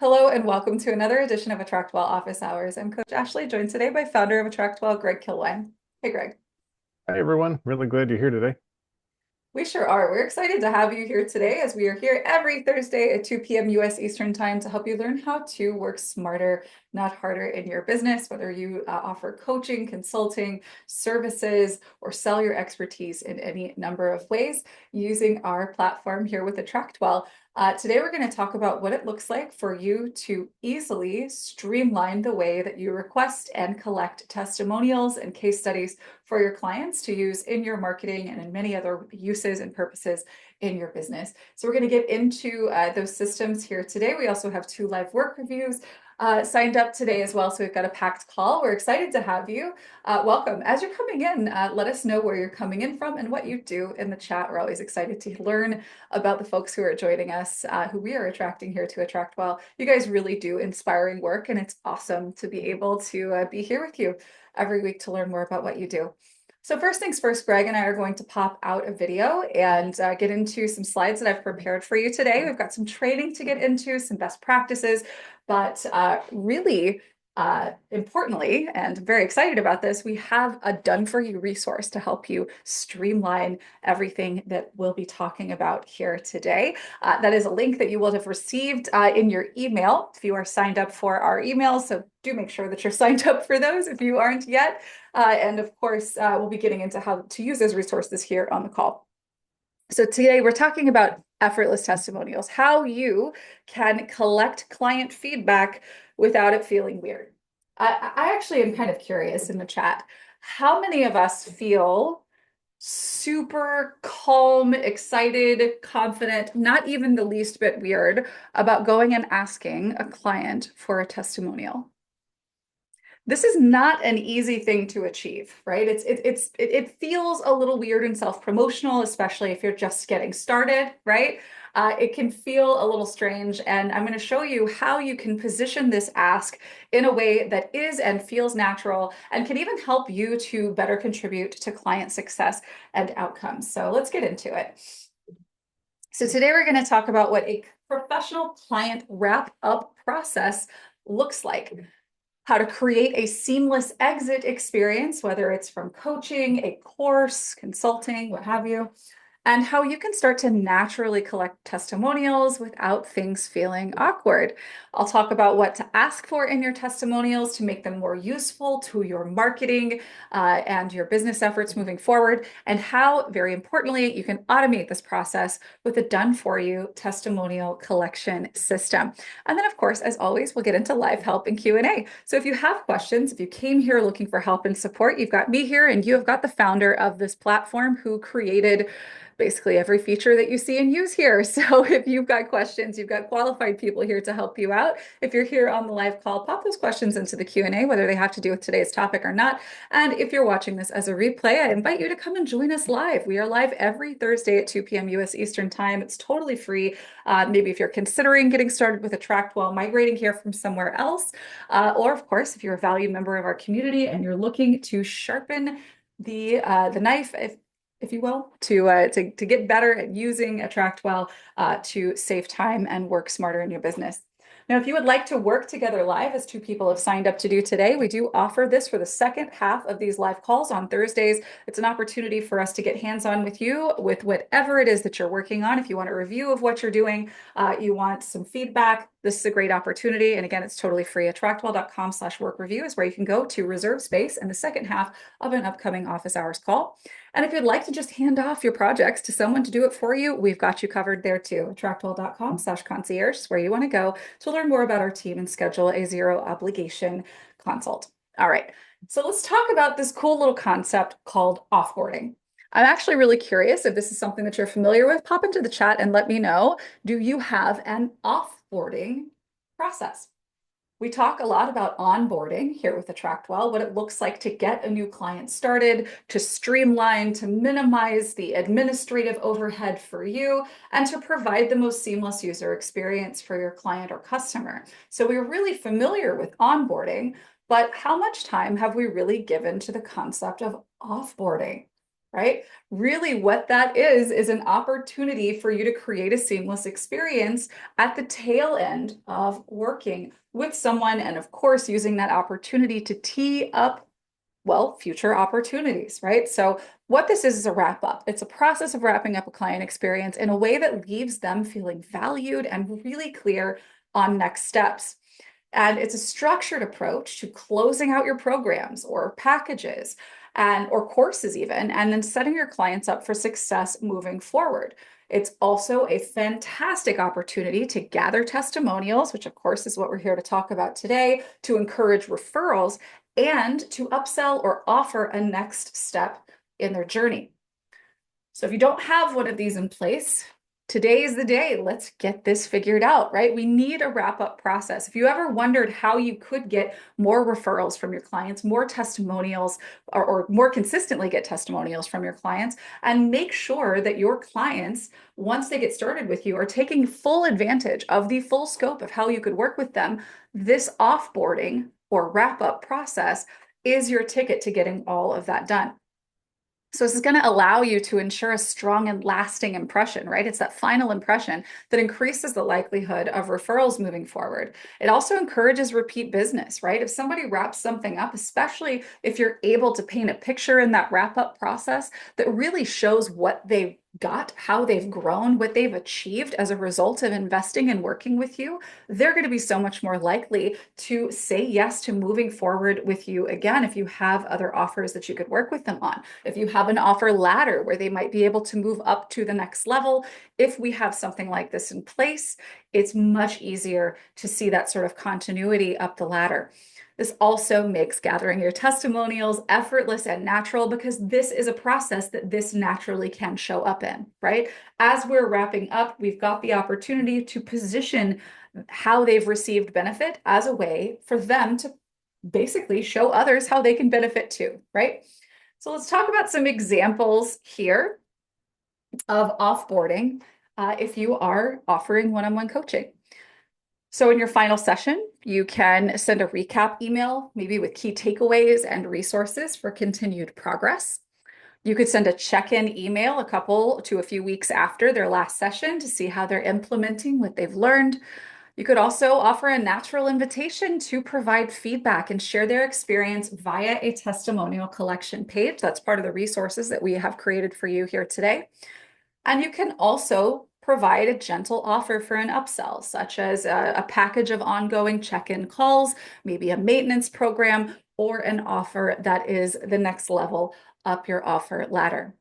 Hello and welcome to another edition of AttractWell Office Hours. I'm Coach Ashley, joined today by founder of AttractWell, Greg Kilwine. Hey, Greg. Hi, everyone. Really glad you're here today. We sure are. We're excited to have you here today as we are here every Thursday at 2 p.m. US Eastern Time to help you learn how to work smarter, not harder in your business, whether you offer coaching, consulting, services, or sell your expertise in any number of ways using our platform here with AttractWell. Today, we're going to talk about what it looks like for you to easily streamline the way that you request and collect testimonials and case studies for your clients to use in your marketing and in many other uses and purposes in your business. So we're going to get into those systems here today. We also have 2 live work reviews signed up today as well. So we've got a packed call. We're excited to have you. Welcome. As you're coming in, let us know where you're coming in from and what you do in the chat. We're always excited to learn about the folks who are joining us, who we are attracting here to AttractWell. You guys really do inspiring work, and it's awesome to be able to be here with you every week to learn more about what you do. So first things first, Greg and I are going to pop out a video and get into some slides that I've prepared for you today. We've got some training to get into, some best practices, but really importantly, and very excited about this, we have a done-for-you resource to help you streamline everything that we'll be talking about here today. That is a link that you will have received in your email if you are signed up for our emails. So do make sure that you're signed up for those if you aren't yet. And of course, we'll be getting into how to use those resources here on the call. So today we're talking about effortless testimonials, how you can collect client feedback without it feeling weird. I actually am kind of curious in the chat, how many of us feel super calm, excited, confident, not even the least bit weird about going and asking a client for a testimonial? This is not an easy thing to achieve, right? It feels a little weird and self-promotional, especially if you're just getting started, right? It can feel a little strange, and I'm going to show you how you can position this ask in a way that is and feels natural and can even help you to better contribute to client success and outcomes. So let's get into it. So today we're going to talk about what a professional client wrap-up process looks like, how to create a seamless exit experience, whether it's from coaching, a course, consulting, what have you, and how you can start to naturally collect testimonials without things feeling awkward. I'll talk about what to ask for in your testimonials to make them more useful to your marketing and your business efforts moving forward, and how, very importantly, you can automate this process with a done-for-you testimonial collection system. And then, of course, as always, we'll get into live help and Q&A. So if you have questions, if you came here looking for help and support, you've got me here, and you have got the founder of this platform who created basically every feature that you see and use here. So if you've got questions, you've got qualified people here to help you out. If you're here on the live call, pop those questions into the Q&A, whether they have to do with today's topic or not. And if you're watching this as a replay, I invite you to come and join us live. We are live every Thursday at 2 p.m. US Eastern Time. It's totally free. Maybe if you're considering getting started with AttractWell, migrating here from somewhere else, or of course, if you're a valued member of our community and you're looking to sharpen the knife, if you will, to get better at using AttractWell to save time and work smarter in your business. Now, if you would like to work together live, as 2 people have signed up to do today, we do offer this for the second half of these live calls on Thursdays. It's an opportunity for us to get hands-on with you with whatever it is that you're working on. If you want a review of what you're doing, you want some feedback, this is a great opportunity. And again, it's totally free. AttractWell.com/work review is where you can go to reserve space in the second half of an upcoming office hours call. And if you'd like to just hand off your projects to someone to do it for you, we've got you covered there too. AttractWell.com/concierge is where you want to go to learn more about our team and schedule a zero obligation consult. All right, so let's talk about this cool little concept called offboarding. I'm actually really curious if this is something that you're familiar with. Pop into the chat and let me know. Do you have an offboarding process? We talk a lot about onboarding here with AttractWell, what it looks like to get a new client started, to streamline, to minimize the administrative overhead for you, and to provide the most seamless user experience for your client or customer. So we're really familiar with onboarding, but how much time have we really given to the concept of offboarding? right? Really, what that is an opportunity for you to create a seamless experience at the tail end of working with someone. And of course, using that opportunity to tee up, well, future opportunities, right? So, what this is a wrap up. It's a process of wrapping up a client experience in a way that leaves them feeling valued and really clear on next steps. And it's a structured approach to closing out your programs or packages and or courses even, and then setting your clients up for success moving forward. It's also a fantastic opportunity to gather testimonials, which of course is what we're here to talk about today, to encourage referrals and to upsell or offer a next step in their journey. So if you don't have one of these in place, today is the day. Let's get this figured out, right? We need a wrap-up process. If you ever wondered how you could get more referrals from your clients, more testimonials, or more consistently get testimonials from your clients, and make sure that your clients, once they get started with you, are taking full advantage of the full scope of how you could work with them, this offboarding or wrap-up process is your ticket to getting all of that done. So this is going to allow you to ensure a strong and lasting impression, right? It's that final impression that increases the likelihood of referrals moving forward. It also encourages repeat business, right? If somebody wraps something up, especially if you're able to paint a picture in that wrap up process that really shows what they got, how they've grown, what they've achieved as a result of investing and working with you, they're going to be so much more likely to say yes to moving forward with you again if you have other offers that you could work with them on. If you have an offer ladder where they might be able to move up to the next level, if we have something like this in place, it's much easier to see that sort of continuity up the ladder. This also makes gathering your testimonials effortless and natural because this is a process that this naturally can show up in, right? As we're wrapping up, we've got the opportunity to position how they've received benefit as a way for them to basically show others how they can benefit too, right? So let's talk about some examples here of offboarding if you are offering one-on-one coaching. So in your final session, you can send a recap email, maybe with key takeaways and resources for continued progress. You could send a check-in email a couple to a few weeks after their last session to see how they're implementing what they've learned. You could also offer a natural invitation to provide feedback and share their experience via a testimonial collection page. That's part of the resources that we have created for you here today. And you can also provide a gentle offer for an upsell, such as a package of ongoing check-in calls, maybe a maintenance program, or an offer that is the next level up your offer ladder.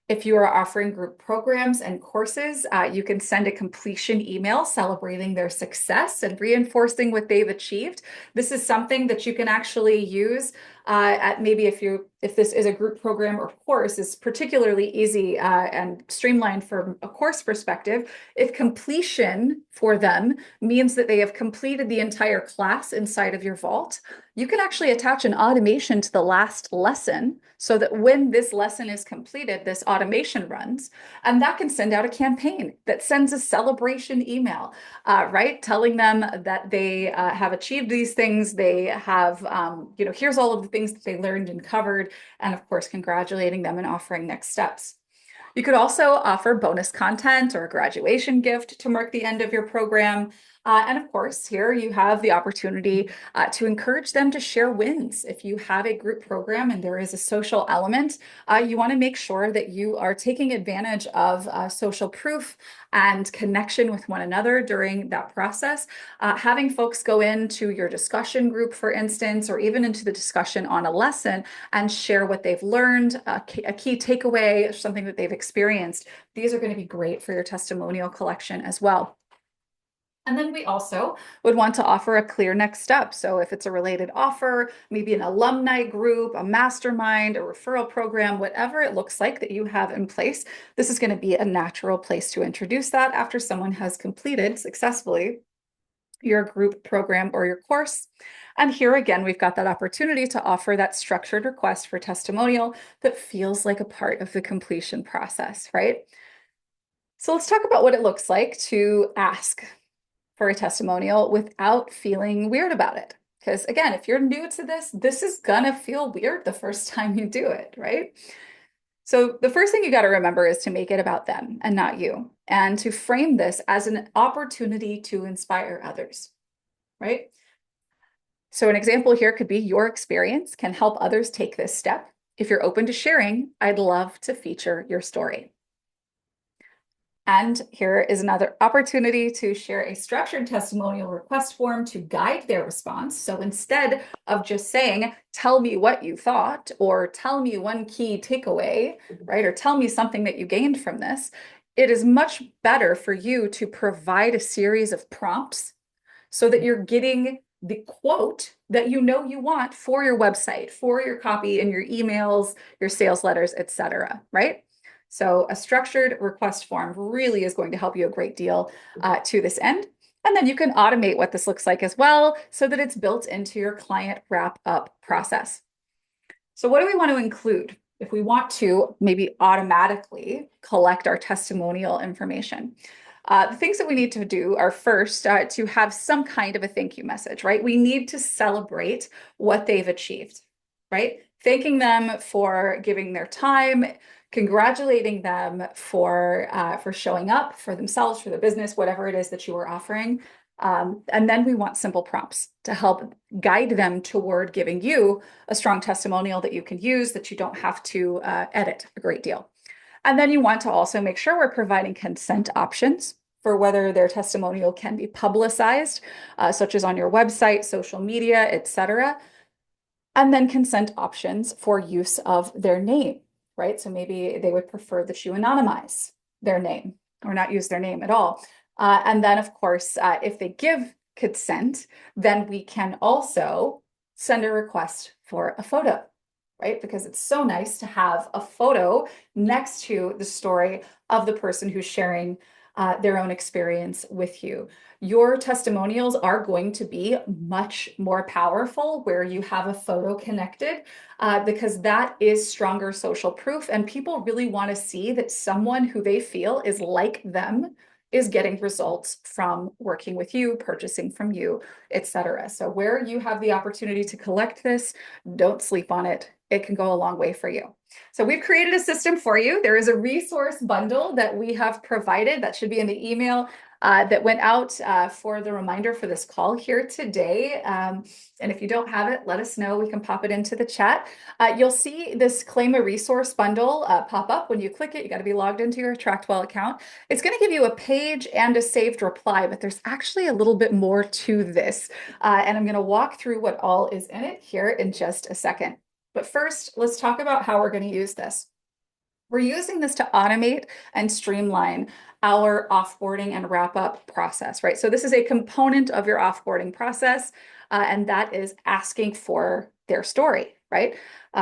If you are offering group programs and courses, you can send a completion email celebrating their success and reinforcing what they've achieved. This is something that you can actually use at maybe if this is a group program or course is particularly easy and streamlined from a course perspective. If completion for them means that they have completed the entire class inside of your vault, you can actually attach an automation to the last lesson so that when this lesson is completed, this automation runs, and that can send out a campaign that sends a celebration email, right? Telling them that they have achieved these things. They have, here's all of the things that they learned and covered, and of course, congratulating them and offering next steps. You could also offer bonus content or a graduation gift to mark the end of your program. And of course, here you have the opportunity to encourage them to share wins. If you have a group program and there is a social element, you want to make sure that you are taking advantage of social proof and connection with one another during that process. Having folks go into your discussion group, for instance, or even into the discussion on a lesson and share what they've learned, a key takeaway, something that they've experienced. These are going to be great for your testimonial collection as well. And then we also would want to offer a clear next step. So if it's a related offer, maybe an alumni group, a mastermind, a referral program, whatever it looks like that you have in place, this is going to be a natural place to introduce that after someone has completed successfully your group program or your course. And here again, we've got that opportunity to offer that structured request for testimonial that feels like a part of the completion process, right? So let's talk about what it looks like to ask for a testimonial without feeling weird about it. Because again, if you're new to this, this is gonna feel weird the first time you do it, right? So the first thing you got to remember is to make it about them and not you, and to frame this as an opportunity to inspire others, right? So an example here could be your experience can help others take this step. If you're open to sharing, I'd love to feature your story. And here is another opportunity to share a structured testimonial request form to guide their response. So instead of just saying, tell me what you thought, or tell me one key takeaway, right? Or tell me something that you gained from this, it is much better for you to provide a series of prompts so that you're getting the quote that you know you want for your website, for your copy in your emails, your sales letters, etc., right? So a structured request form really is going to help you a great deal to this end. And then you can automate what this looks like as well so that it's built into your client wrap up process. So what do we want to include if we want to maybe automatically collect our testimonial information? The things that we need to do are first to have some kind of a thank you message, right? We need to celebrate what they've achieved, right? Thanking them for giving their time, congratulating them for showing up for themselves, for the business, whatever it is that you are offering. And then we want simple prompts to help guide them toward giving you a strong testimonial that you can use, that you don't have to edit a great deal. And then you want to also make sure we're providing consent options for whether their testimonial can be publicized, such as on your website, social media, etc. And then consent options for use of their name, right? So maybe they would prefer that you anonymize their name or not use their name at all. And then, of course, if they give consent, then we can also send a request for a photo, right? Because it's so nice to have a photo next to the story of the person who's sharing their own experience with you. Your testimonials are going to be much more powerful where you have a photo connected because that is stronger social proof. And people really want to see that someone who they feel is like them is getting results from working with you, purchasing from you, etc. So where you have the opportunity to collect this, don't sleep on it. It can go a long way for you. So we've created a system for you. There is a resource bundle that we have provided that should be in the email that went out for the reminder for this call here today. And if you don't have it, let us know. We can pop it into the chat. You'll see this Claim a Resource bundle pop up when you click it. You got to be logged into your AttractWell account. It's going to give you a page and a saved reply, but there's actually a little bit more to this. And I'm going to walk through what all is in it here in just a second. But first, let's talk about how we're going to use this. We're using this to automate and streamline our offboarding and wrap up process, right? So this is a component of your offboarding process, and that is asking for their story, right?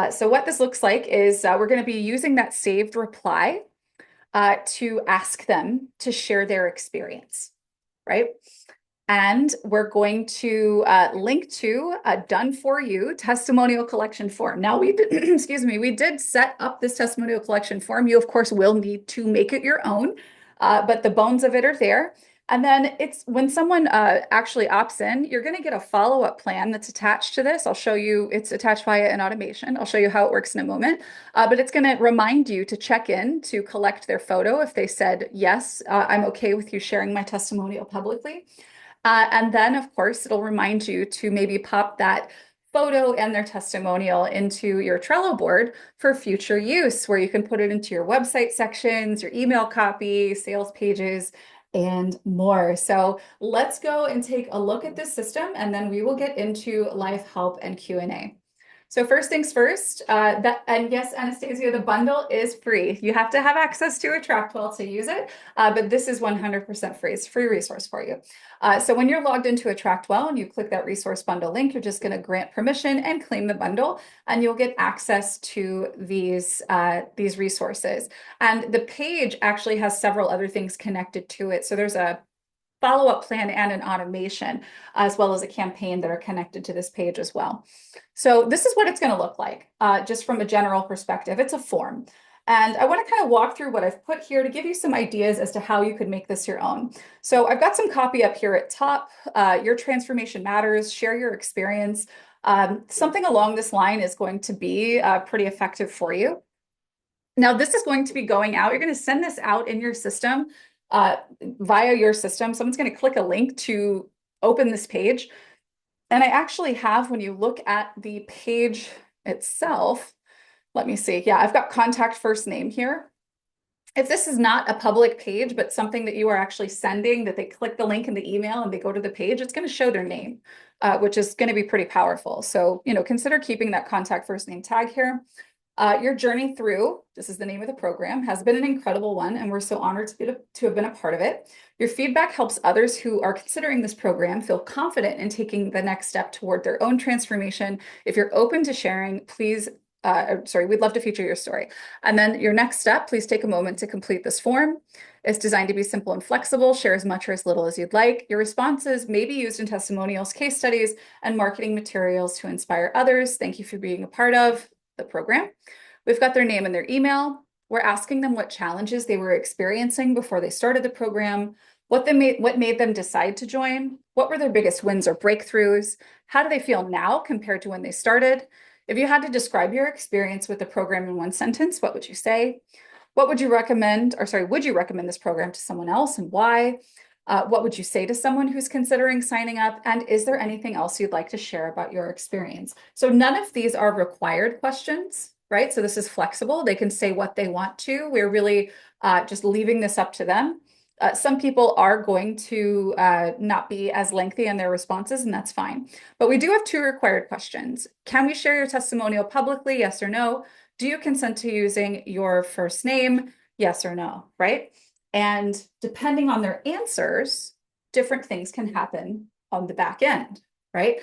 So what this looks like is we're going to be using that saved reply to ask them to share their experience, right? And we're going to link to a done for you testimonial collection form. Now we did, excuse me, we did set up this testimonial collection form. You of course will need to make it your own, but the bones of it are there. And then it's when someone actually opts in, you're going to get a follow-up plan that's attached to this. I'll show you, it's attached via an automation. I'll show you how it works in a moment, but it's going to remind you to check in to collect their photo if they said, yes, I'm okay with you sharing my testimonial publicly. And then, of course, it'll remind you to maybe pop that photo and their testimonial into your Trello board for future use, where you can put it into your website sections, your email copy, sales pages, and more. So let's go and take a look at this system, and then we will get into live help and Q&A. So first things first, and yes, Anastasia, the bundle is free. You have to have access to AttractWell to use it, but this is 100% free. It's a free resource for you. So when you're logged into AttractWell and you click that resource bundle link, you're just going to grant permission and claim the bundle, and you'll get access to these resources. And the page actually has several other things connected to it. So there's a follow-up plan and an automation, as well as a campaign that are connected to this page as well. So this is what it's going to look like, just from a general perspective. It's a form. And I want to kind of walk through what I've put here to give you some ideas as to how you could make this your own. So I've got some copy up here at top. Your transformation matters. Share your experience. Something along this line is going to be pretty effective for you. Now, this is going to be going out. You're going to send this out in your system via your system. Someone's going to click a link to open this page. And I actually have, when you look at the page itself, let me see. Yeah, I've got contact first name here. If this is not a public page, but something that you are actually sending, that they click the link in the email and they go to the page, it's going to show their name, which is going to be pretty powerful. So, consider keeping that contact first name tag here. Your journey through, this is the name of the program, has been an incredible one, and we're so honored to have been a part of it. Your feedback helps others who are considering this program feel confident in taking the next step toward their own transformation. If you're open to sharing, please we'd love to feature your story. And then your next step, please take a moment to complete this form. It's designed to be simple and flexible. Share as much or as little as you'd like. Your responses may be used in testimonials, case studies, and marketing materials to inspire others. Thank you for being a part of the program. We've got their name and their email. We're asking them what challenges they were experiencing before they started the program, what made them decide to join, what were their biggest wins or breakthroughs, how do they feel now compared to when they started. If you had to describe your experience with the program in one sentence, what would you say? What would you recommend, would you recommend this program to someone else and why? What would you say to someone who's considering signing up? And is there anything else you'd like to share about your experience? So none of these are required questions, right? So this is flexible. They can say what they want to. We're really just leaving this up to them. Some people are going to not be as lengthy in their responses, and that's fine. But we do have two required questions. Can we share your testimonial publicly? Yes or no. Do you consent to using your first name? Yes or no, right? And depending on their answers, different things can happen on the back end, right?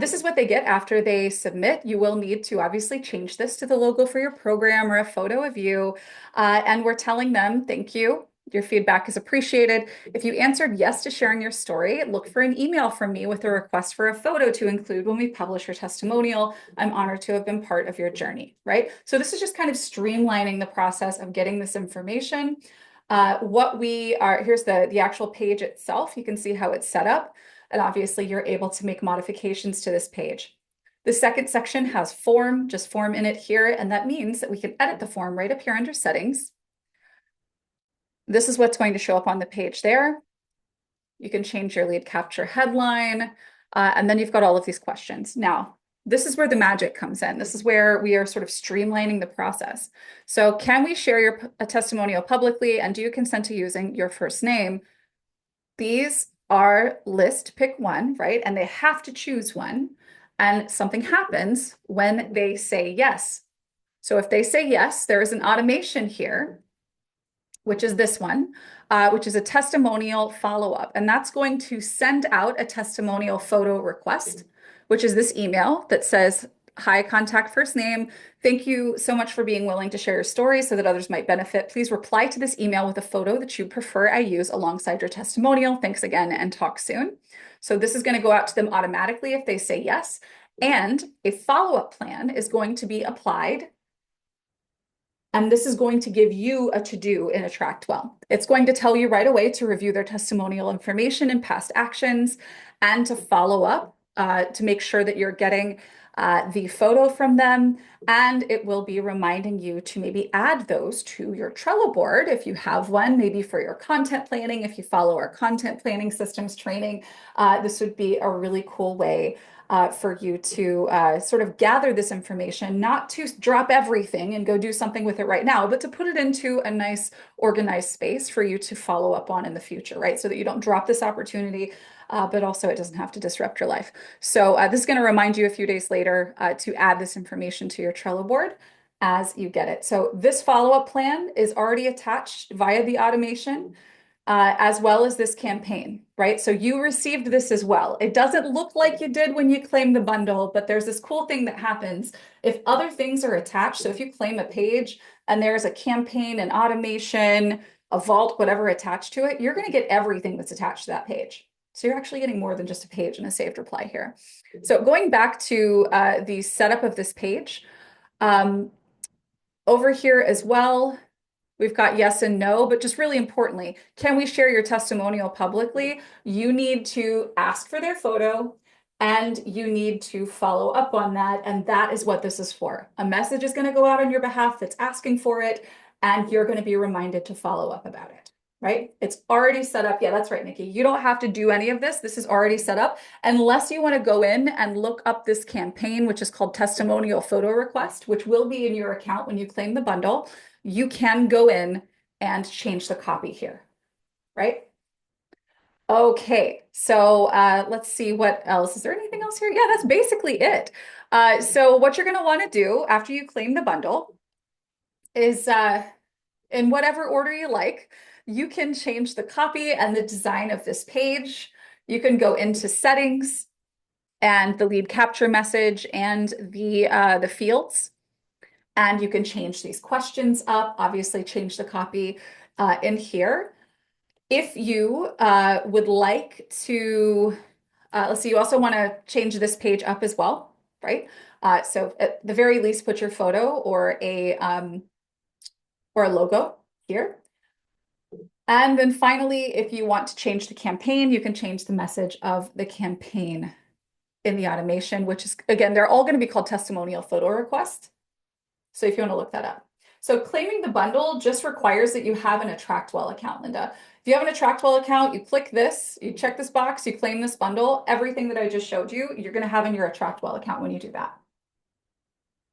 This is what they get after they submit. You will need to obviously change this to the logo for your program or a photo of you. And we're telling them, thank you. Your feedback is appreciated. If you answered yes to sharing your story, look for an email from me with a request for a photo to include when we publish your testimonial. I'm honored to have been part of your journey, right? So this is just kind of streamlining the process of getting this information. Here's the actual page itself. You can see how it's set up. And obviously you're able to make modifications to this page. The second section has form, just form in it here. And that means that we can edit the form right up here under settings. This is what's going to show up on the page there. You can change your lead capture headline, and then you've got all of these questions. Now, this is where the magic comes in. This is where we are sort of streamlining the process. So can we share a testimonial publicly, and do you consent to using your first name? These are pick one, right? And they have to choose one. And something happens when they say yes. So if they say yes, there is an automation here, which is this one, which is a testimonial follow-up. And that's going to send out a testimonial photo request, which is this email that says, hi, contact first name. Thank you so much for being willing to share your story so that others might benefit. Please reply to this email with a photo that you prefer I use alongside your testimonial. Thanks again and talk soon. So this is going to go out to them automatically if they say yes. And a follow-up plan is going to be applied. And this is going to give you a to-do in AttractWell. It's going to tell you right away to review their testimonial information and past actions and to follow up to make sure that you're getting the photo from them. And it will be reminding you to maybe add those to your Trello board if you have one, maybe for your content planning. If you follow our content planning systems training, this would be a really cool way for you to sort of gather this information, not to drop everything and go do something with it right now, but to put it into a nice organized space for you to follow up on in the future, right? So that you don't drop this opportunity, but also it doesn't have to disrupt your life. So this is going to remind you a few days later to add this information to your Trello board as you get it. So this follow-up plan is already attached via the automation. As well as this campaign, right? So you received this as well. It doesn't look like you did when you claim the bundle, but there's this cool thing that happens if other things are attached. So if you claim a page and there's a campaign, an automation, a vault, whatever attached to it, you're going to get everything that's attached to that page. So you're actually getting more than just a page and a saved reply here. So going back to the setup of this page, over here as well, we've got yes and no, but just really importantly, can we share your testimonial publicly? You need to ask for their photo and you need to follow up on that. And that is what this is for. A message is going to go out on your behalf that's asking for it, and you're going to be reminded to follow up about it, right? It's already set up. Yeah, that's right, Nikki. You don't have to do any of this. This is already set up unless you want to go in and look up this campaign, which is called Testimonial Photo Request, which will be in your account when you claim the bundle. You can go in and change the copy here, right? Okay, so let's see what else. Is there anything else here? Yeah, that's basically it. So what you're going to want to do after you claim the bundle is in whatever order you like, you can change the copy and the design of this page. You can go into settings and the lead capture message and the fields, and you can change these questions up. Obviously, change the copy in here. If you would like to, let's see, you also want to change this page up as well, right? So at the very least, put your photo or a logo here. And then finally, if you want to change the campaign, you can change the message of the campaign in the automation, which is, again, they're all going to be called testimonial photo requests. So if you want to look that up. So claiming the bundle just requires that you have an AttractWell account, Linda. If you have an AttractWell account, you click this, you check this box, you claim this bundle, everything that I just showed you, you're going to have in your AttractWell account when you do that.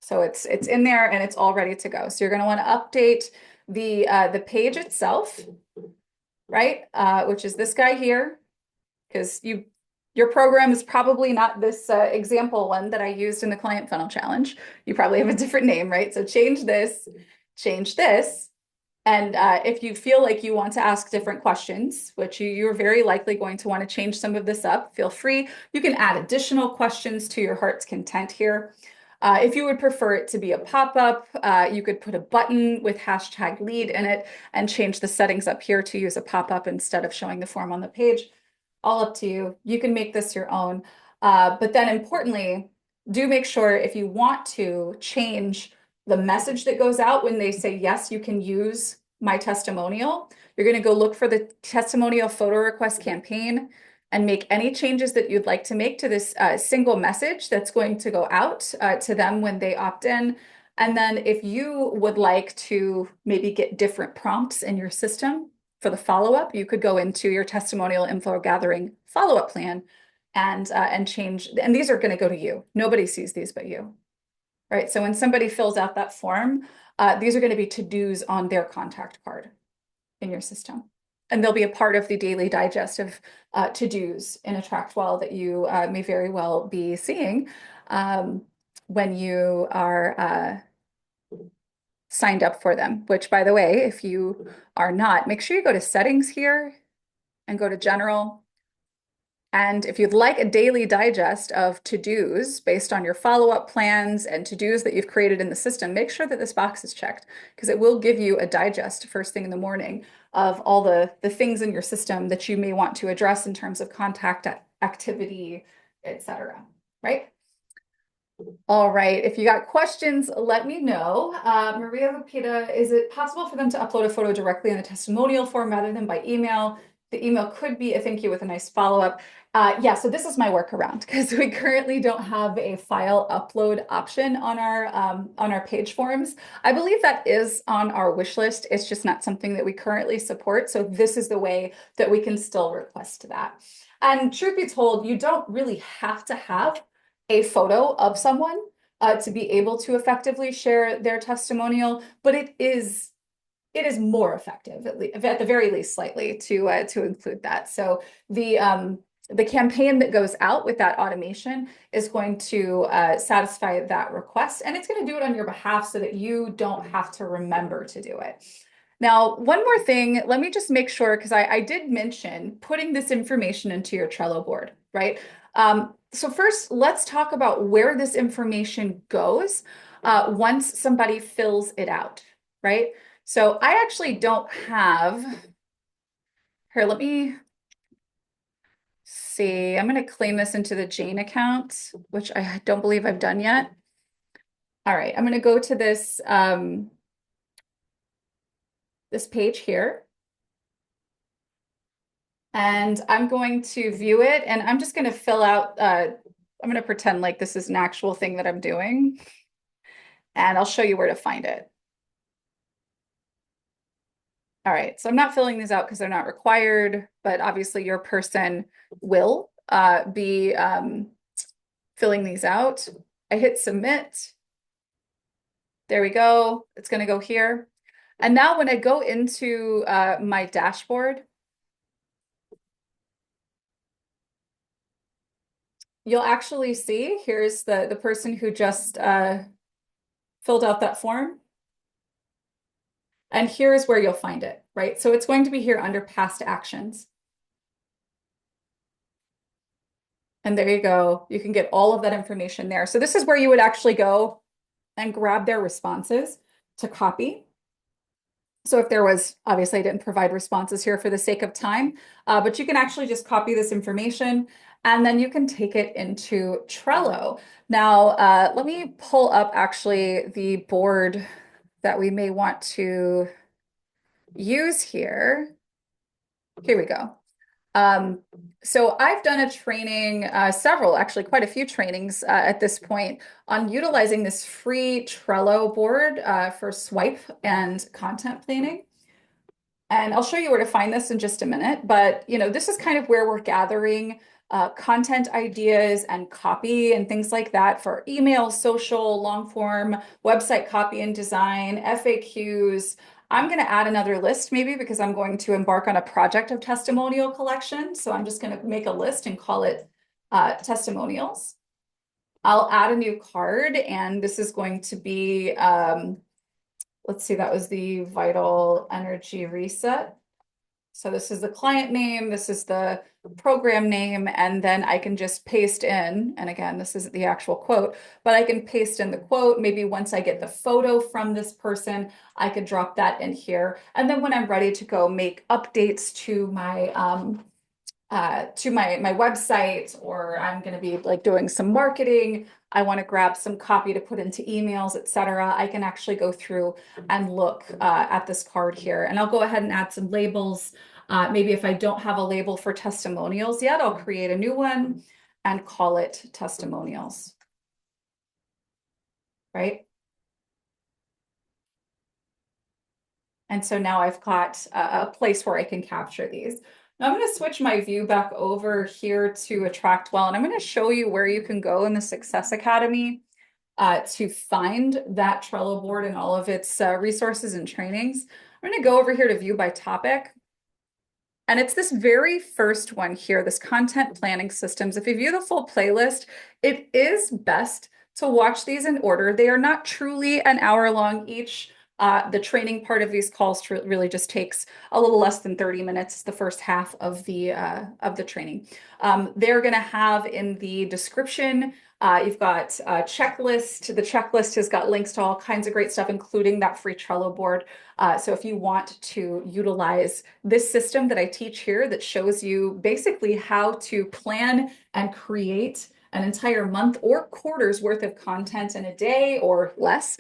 So it's in there and it's all ready to go. So you're going to want to update the page itself, right? Which is this guy here, because your program is probably not this example one that I used in the client funnel challenge. You probably have a different name, right? So change this, change this. And if you feel like you want to ask different questions, which you're very likely going to want to change some of this up, feel free. You can add additional questions to your heart's content here. If you would prefer it to be a pop-up, you could put a button with hashtag lead in it and change the settings up here to use a pop-up instead of showing the form on the page. All up to you. You can make this your own. But then importantly, do make sure if you want to change the message that goes out when they say, yes, you can use my testimonial, you're going to go look for the testimonial photo request campaign and make any changes that you'd like to make to this single message that's going to go out to them when they opt in. And then if you would like to maybe get different prompts in your system for the follow-up, you could go into your testimonial info gathering follow-up plan and change. And these are going to go to you. Nobody sees these but you, right? So when somebody fills out that form, these are going to be to-dos on their contact card in your system. And they'll be a part of the daily digest of to-dos in AttractWell that you may very well be seeing when you are signed up for them, which by the way, if you are not, make sure you go to settings here and go to general. And if you'd like a daily digest of to-dos based on your follow-up plans and to-dos that you've created in the system, make sure that this box is checked because it will give you a digest first thing in the morning of all the things in your system that you may want to address in terms of contact activity, etc. Right? All right. If you got questions, let me know. Maria Lupita, is it possible for them to upload a photo directly in the testimonial form rather than by email? The email could be a thank you with a nice follow-up. Yeah, so this is my workaround because we currently don't have a file upload option on our page forms. I believe that is on our wish list. It's just not something that we currently support. So this is the way that we can still request that. And truth be told, you don't really have to have a photo of someone to be able to effectively share their testimonial, but it is more effective, at the very least, slightly to include that. So the campaign that goes out with that automation is going to satisfy that request, and it's going to do it on your behalf so that you don't have to remember to do it. Now, one more thing, let me just make sure, because I did mention putting this information into your Trello board, right? So first, let's talk about where this information goes once somebody fills it out, right? So I actually don't have, here, let me see. I'm going to claim this into the Jane account, which I don't believe I've done yet. All right, I'm going to go to this page here. And I'm going to view it, and I'm just going to fill out I'm going to pretend like this is an actual thing that I'm doing, and I'll show you where to find it. All right, so I'm not filling these out because they're not required, but obviously your person will be filling these out. I hit submit. There we go. It's going to go here. And now when I go into my dashboard, you'll actually see here's the person who just filled out that form. And here's where you'll find it, right? So it's going to be here under past actions. And there you go. You can get all of that information there. So this is where you would actually go and grab their responses to copy. So if there was, obviously I didn't provide responses here for the sake of time, but you can actually just copy this information and then you can take it into Trello. Now, let me pull up actually the board that we may want to use here. Here we go. Um, so I've done a training, several, actually quite a few trainings at this point on utilizing this free Trello board for swipe and content planning. And I'll show you where to find this in just a minute, but this is kind of where we're gathering content ideas and copy and things like that for email, social, long form, website copy and design, FAQs. I'm going to add another list maybe because I'm going to embark on a project of testimonial collection. So I'm just going to make a list and call it testimonials. I'll add a new card and this is going to be let's see, that was the Vital Energy Reset. So this is the client name, this is the program name, and then I can just paste in, and again, this isn't the actual quote, but I can paste in the quote. Maybe once I get the photo from this person, I could drop that in here. And then when I'm ready to go make updates to my website, or I'm going to be like doing some marketing, I want to grab some copy to put into emails, etc. I can actually go through and look at this card here, and I'll go ahead and add some labels. Maybe if I don't have a label for testimonials yet, I'll create a new one and call it testimonials, right? And so now I've got a place where I can capture these. Now I'm going to switch my view back over here to AttractWell, and I'm going to show you where you can go in the Success Academy to find that Trello board and all of its resources and trainings. I'm going to go over here to view by topic. And it's this very first one here, this content planning systems. If you view the full playlist, it is best to watch these in order. They are not truly an hour long each. The training part of these calls really just takes a little less than 30 minutes, the first half of the training. They're going to have in the description, you've got a checklist. The checklist has got links to all kinds of great stuff, including that free Trello board. So if you want to utilize this system that I teach here that shows you basically how to plan and create an entire month or quarter's worth of content in a day or less,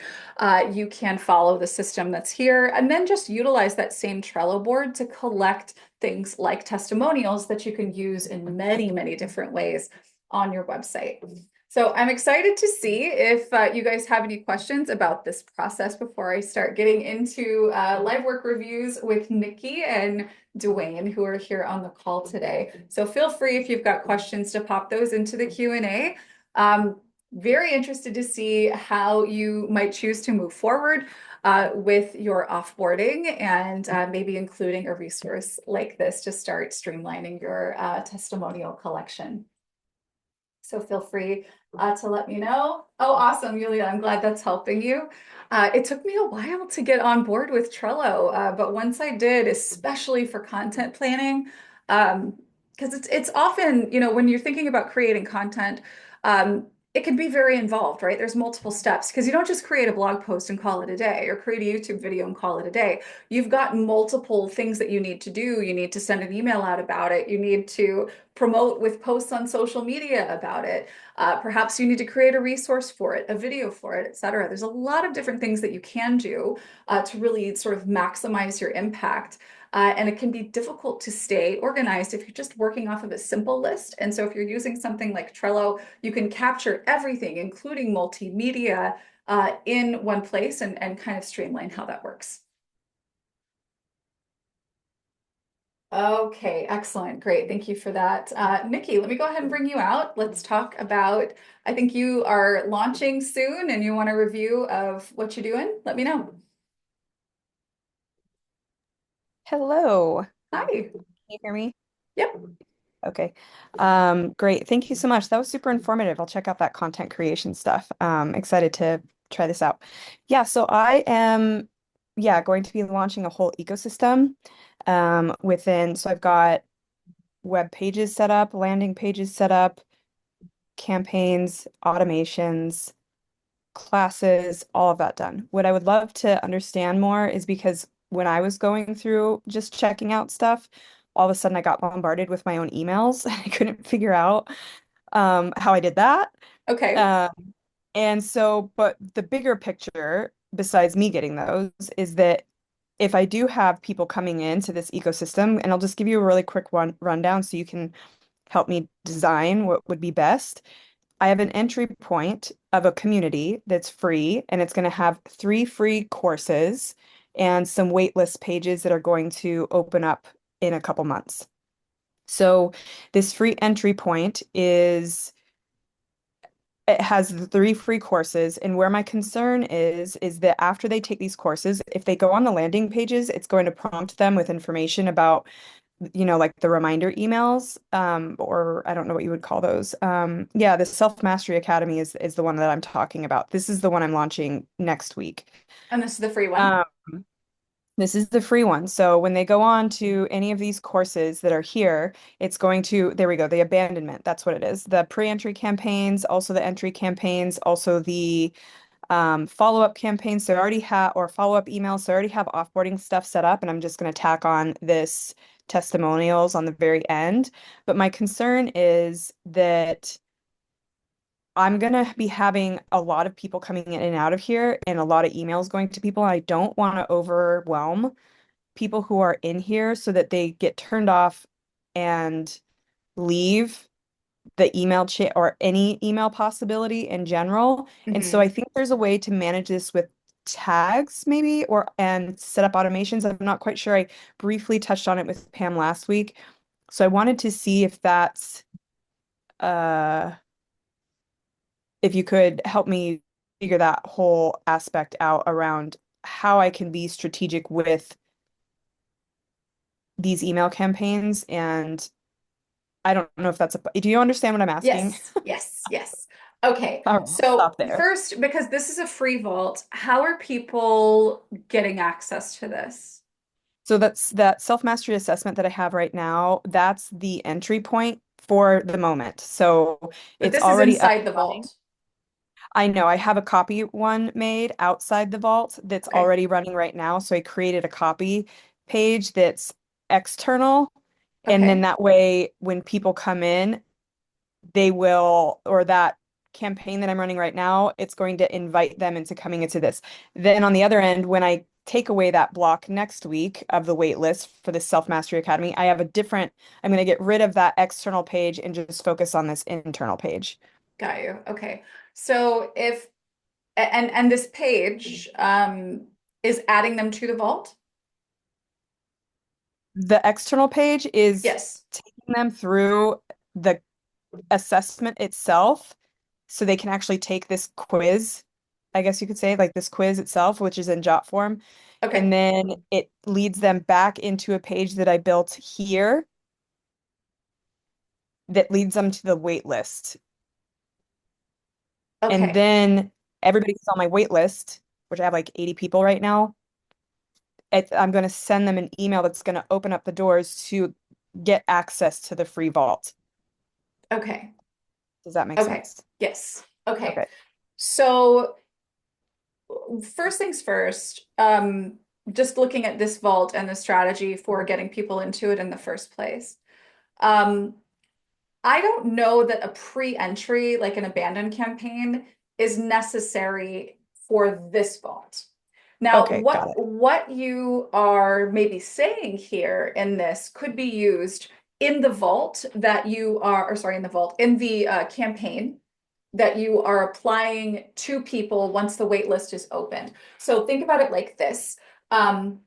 you can follow the system that's here and then just utilize that same Trello board to collect things like testimonials that you can use in many, many different ways on your website. So I'm excited to see if you guys have any questions about this process before I start getting into live work reviews with Nikki and Dwayne, who are here on the call today. So feel free if you've got questions to pop those into the Q&A. Very interested to see how you might choose to move forward with your offboarding and maybe including a resource like this to start streamlining your testimonial collection. So feel free to let me know. Oh, awesome, Yulia. I'm glad that's helping you. It took me a while to get on board with Trello, but once I did, especially for content planning, because it's often, when you're thinking about creating content, it can be very involved, right? There's multiple steps because you don't just create a blog post and call it a day or create a YouTube video and call it a day. You've got multiple things that you need to do. You need to send an email out about it. You need to promote with posts on social media about it. Perhaps you need to create a resource for it, a video for it, etc. There's a lot of different things that you can do to really sort of maximize your impact. and it can be difficult to stay organized if you're just working off of a simple list. And so if you're using something like Trello, you can capture everything, including multimedia, in one place and kind of streamline how that works. Okay, excellent. Great. Thank you for that. Nikki, let me go ahead and bring you out. Let's talk about, I think you are launching soon and you want a review of what you're doing. Let me know. Hello. Hi. Can you hear me? Yep. Okay. Great. Thank you so much. That was super informative. I'll check out that content creation stuff. Excited to try this out. Yeah, so I am, yeah, going to be launching a whole ecosystem so I've got web pages set up, landing pages set up, campaigns, automations, classes, all of that done. What I would love to understand more is because when I was going through just checking out stuff, all of a sudden I got bombarded with my own emails. I couldn't figure out how I did that. Okay. Um, and so, but the bigger picture, besides me getting those, is that if I do have people coming into this ecosystem, and I'll just give you a really quick rundown so you can help me design what would be best. I have an entry point of a community that's free, and it's going to have 3 free courses and some waitlist pages that are going to open up in a couple months. So this free entry point it has the 3 free courses, and where my concern is that after they take these courses, if they go on the landing pages, it's going to prompt them with information about like the reminder emails, or I don't know what you would call those. Yeah, the Self Mastery Academy is the one that I'm talking about. This is the one I'm launching next week. And this is the free one. Um, this is the free one. So when they go on to any of these courses that are here, it's going to, there we go, the abandonment. That's what it is. The pre-entry campaigns, also the entry campaigns, also the follow-up campaigns. So I already have, or follow-up emails. So I already have offboarding stuff set up, and I'm just going to tack on this testimonials on the very end. But my concern is that I'm going to be having a lot of people coming in and out of here and a lot of emails going to people. I don't want to overwhelm people who are in here so that they get turned off and leave the email chat or any email possibility in general. And so I Hmm. think there's a way to manage this with tags maybe and set up automations. I'm not quite sure. I briefly touched on it with Pam last week. So I wanted to see uh if you could help me figure that whole aspect out around how I can be strategic with these email campaigns. And I don't know if do you understand what I'm asking? Yes, yes, yes. Okay, All right, we'll so stop there. first, because this is a free vault, how are people getting access to this? So that's that self-mastery assessment that I have right now. That's the entry point for the moment. So But it's this is already up inside the and running. vault. I know I have a copy one made outside the vault that's Okay, already running right now. So I created a copy page that's external. And then okay, that way, when people come in, they will, or that campaign that I'm running right now, it's going to invite them into coming into this. Then on the other end, when I take away that block next week of the wait list for the Self Mastery Academy, I'm going to get rid of that external page and just focus on this internal page. got you. Okay, so if and this page is adding them to the vault? The external page is Yes. taking them through the assessment itself so they can actually take this quiz, I guess you could say, like this quiz itself, which is in jot form. And Okay, then it leads them back into a page that I built here that leads them to the wait list. And okay, then everybody who's on my wait list, which I have like 80 people right now, I'm going to send them an email that's going to open up the doors to get access to the free vault. okay, Does that make okay. sense? Yes. Okay. Okay. So first things first, just looking at this vault and the strategy for getting people into it in the first place. Um, I don't know that a pre-entry, like an abandoned campaign, is necessary for this vault. Now, Okay, got it. what you are maybe saying here in this could be used in the vault that you are, or sorry, in the vault, in the campaign that you are applying to people once the wait list is opened. So think about it like this. Um,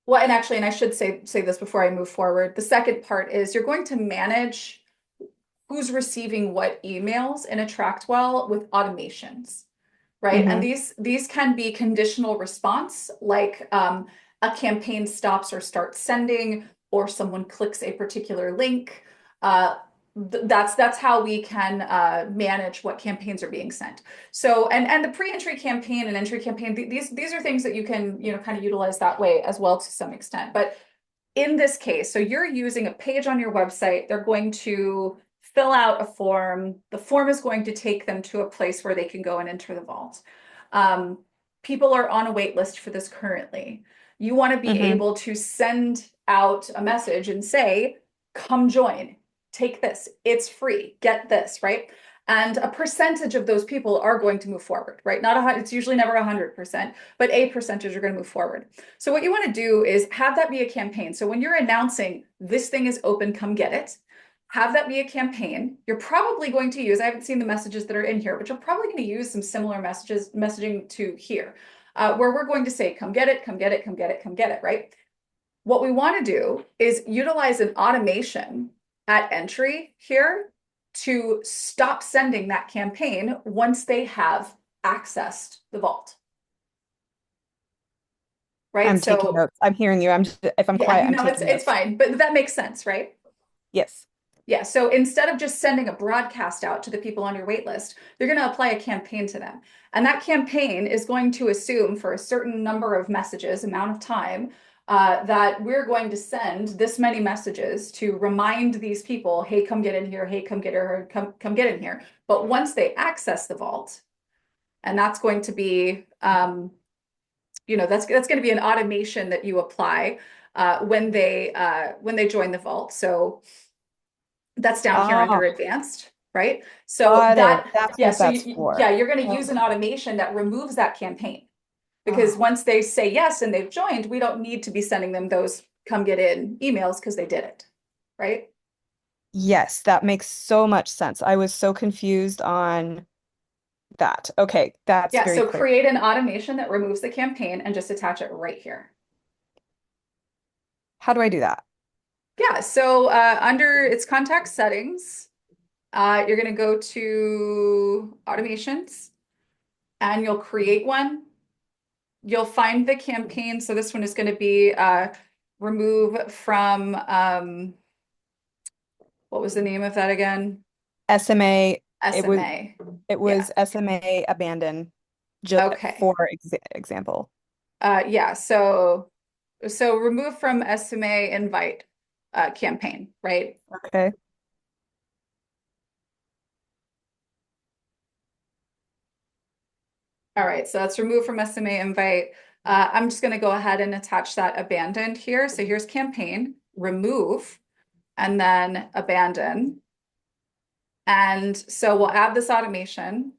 well, and actually, and I should say this before I move forward. The second part is you're going to manage who's receiving what emails in AttractWell with automations, right? And Mm-hmm. these can be conditional response, like a campaign stops or starts sending, or someone clicks a particular link. That's how we can manage what campaigns are being sent. So and the pre-entry campaign and entry campaign, these are things that you can kind of utilize that way as well to some extent. But in this case, so you're using a page on your website, they're going to fill out a form. The form is going to take them to a place where they can go and enter the vault. Um, People are on a wait list for this currently. You want to be Mm-hmm. able to send out a message and say, come join, take this, it's free, get this, right? And a percentage of those people are going to move forward, right? It's usually never 100%, but a percentage are going to move forward. So what you want to do is have that be a campaign. So when you're announcing this thing is open, come get it, have that be a campaign. You're probably going to use, I haven't seen the messages that are in here, but you're probably going to use some similar messaging to here, where we're going to say, come get it, come get it, come get it, come get it, right? What we want to do is utilize an automation at entry here to stop sending that campaign once they have accessed the vault, right? I'm taking So notes. I'm hearing you. If I'm yeah, quiet, I'm taking it's notes. fine, but that makes sense, right? Yes. Yeah, so instead of just sending a broadcast out to the people on your wait list, you're going to apply a campaign to them. And that campaign is going to assume for a certain number of messages, amount of time, that we're going to send this many messages to remind these people, hey, come get in here, hey, come get her, come get in here. But once they access the vault, and that's going to be, that's going to be an automation that you apply when they join the vault. So that's down here Ah, under advanced, right? So got it. that, That's yeah, what so that's for. yeah, you're going to use an Okay. automation that removes that campaign because Oh, once they say yes and they've joined, we don't need to be sending them those come get in emails because they did it, right? yes, that makes so much sense. I was so confused on that. Okay, that's Yeah, very so clear. create an automation that removes the campaign and just attach it right here. How do I do that? Yeah, so under its contact settings, you're going to go to automations and you'll create one. You'll find the campaign. So this one is going to be remove from what was the name of that again? SMA, it was SMA. it Yeah. was SMA abandoned just Okay. for example. Yeah. So remove from SMA invite campaign, right? Okay. All right. So that's remove from SMA invite. I'm just going to go ahead and attach that abandoned here. So here's campaign, remove, and then abandon. And so we'll add this automation.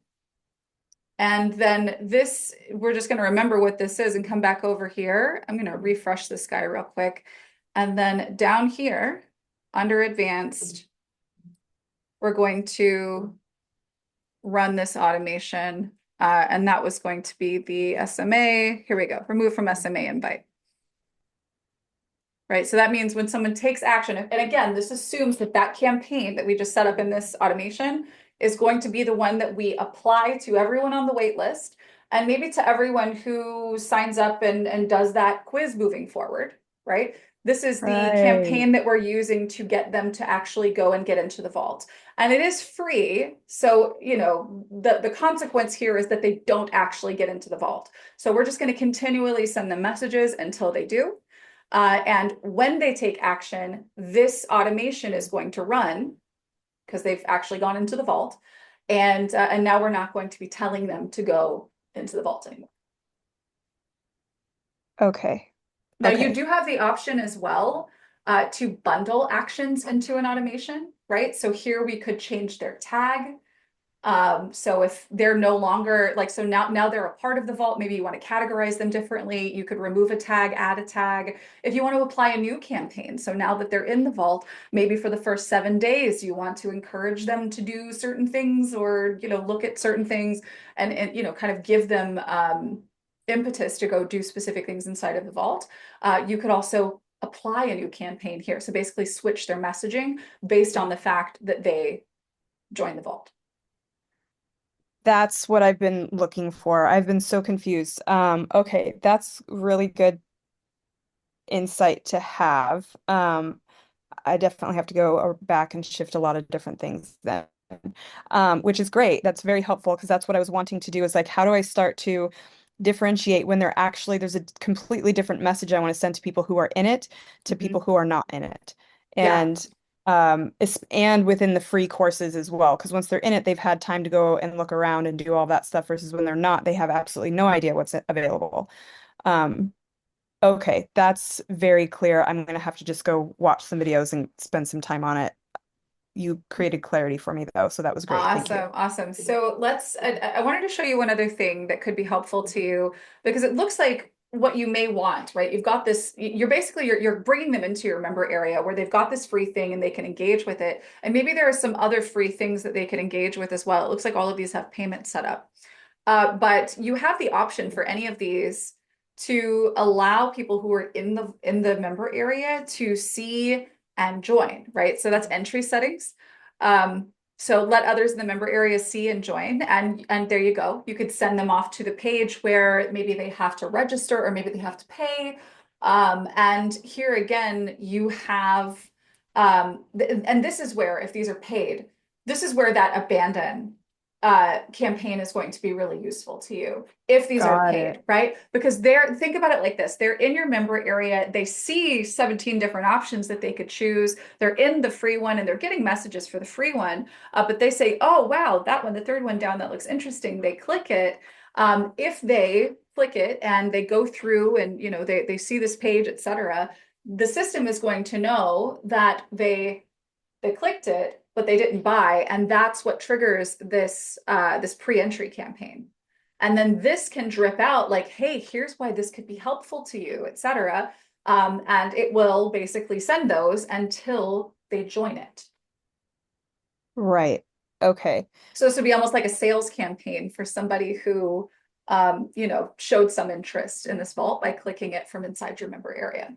And then this, we're just going to remember what this is and come back over here. I'm going to refresh this guy real quick. And then down here under advanced, we're going to run this automation. And that was going to be the SMA. Here we go. Remove from SMA invite. Right. So that means when someone takes action, and again, this assumes that that campaign that we just set up in this automation is going to be the one that we apply to everyone on the wait list and maybe to everyone who signs up and does that quiz moving forward, right? This is the Right. campaign that we're using to get them to actually go and get into the vault. And it is free. So, the consequence here is that they don't actually get into the vault. So we're just going to continually send them messages until they do. And when they take action, this automation is going to run because they've actually gone into the vault. And now we're not going to be telling them to go into the vault anymore. Okay. Now you Okay. do have the option as well to bundle actions into an automation, right? So here we could change their tag. So if they're no longer like, so now they're a part of the vault, maybe you want to categorize them differently. You could remove a tag, add a tag. If you want to apply a new campaign, so now that they're in the vault, maybe for the first 7 days, you want to encourage them to do certain things or, look at certain things and kind of give them impetus to go do specific things inside of the vault. You could also apply a new campaign here. So basically switch their messaging based on the fact that they join the vault. That's what I've been looking for. I've been so confused. Okay, that's really good insight to have. I definitely have to go back and shift a lot of different things then, which is great. That's very helpful because that's what I was wanting to do is like, how do I start to differentiate when there's a completely different message I want to send to people who are in it to people Mhm. who are not in it. Yeah. And within the free courses as well, because once they're in it, they've had time to go and look around and do all that stuff versus when they're not, they have absolutely no idea what's available. Um, Okay, that's very clear. I'm gonna have to just go watch some videos and spend some time on it. You created clarity for me though, so that was great. Thank you. Awesome, awesome. So I wanted to show you one other thing that could be helpful to you because it looks like what you may want, right? You've got this, you're basically, you're bringing them into your member area where they've got this free thing and they can engage with it. And maybe there are some other free things that they can engage with as well. It looks like all of these have payment set up. But you have the option for any of these to allow people who are in the member area to see and join, right? So that's entry settings. Um, so let others in the member area see and join, and there you go. You could send them off to the page where maybe they have to register or maybe they have to pay. And here again, you have, and this is where, if these are paid, this is where that abandon campaign is going to be really useful to you if these are Got paid, it. right? Because think about it like this. They're in your member area. They see 17 different options that they could choose. They're in the free one and they're getting messages for the free one. But they say, oh, wow, that one, the third one down, that looks interesting. They click it. If they click it and they go through and, they see this page, etc., the system is going to know that they clicked it, but they didn't buy, and that's what triggers this pre-entry campaign. And then this can drip out like, hey, here's why this could be helpful to you, etc. And it will basically send those until they join it. Right. Okay. So this would be almost like a sales campaign for somebody who, showed some interest in this vault by clicking it from inside your member area.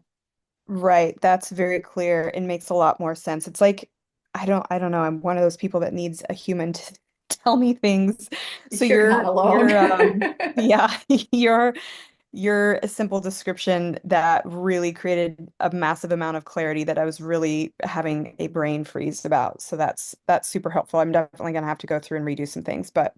Right. That's very clear and makes a lot more sense. It's like I don't know. I'm one of those people that needs a human to tell me things. So You're not alone. yeah, your a simple description that really created a massive amount of clarity that I was really having a brain freeze about. So that's super helpful. I'm definitely gonna have to go through and redo some things, but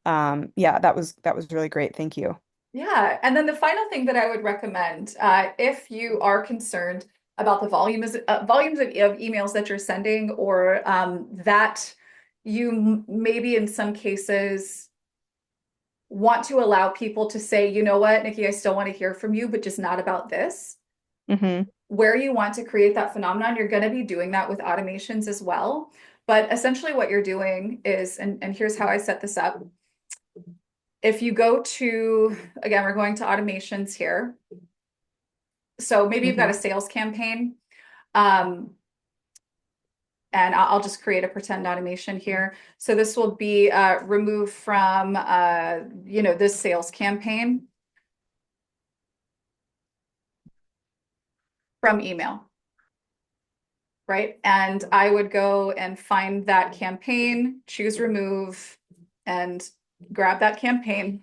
yeah, that was really great. Thank you. Yeah, and then the final thing that I would recommend, if you are concerned about the volumes of emails that you're sending, or that you maybe in some cases want to allow people to say, you know what, Nikki, I still want to hear from you, but just not about this. Hmm. Where you want to create that phenomenon, you're going to be doing that with automations as well. But essentially, what you're doing is, and here's how I set this up. If you go to, again, we're going to automations here. So maybe you've got Hmm. a sales campaign. Um, and I'll just create a pretend automation here. So this will be removed from, this sales campaign from email, right? And I would go and find that campaign, choose remove, and grab that campaign.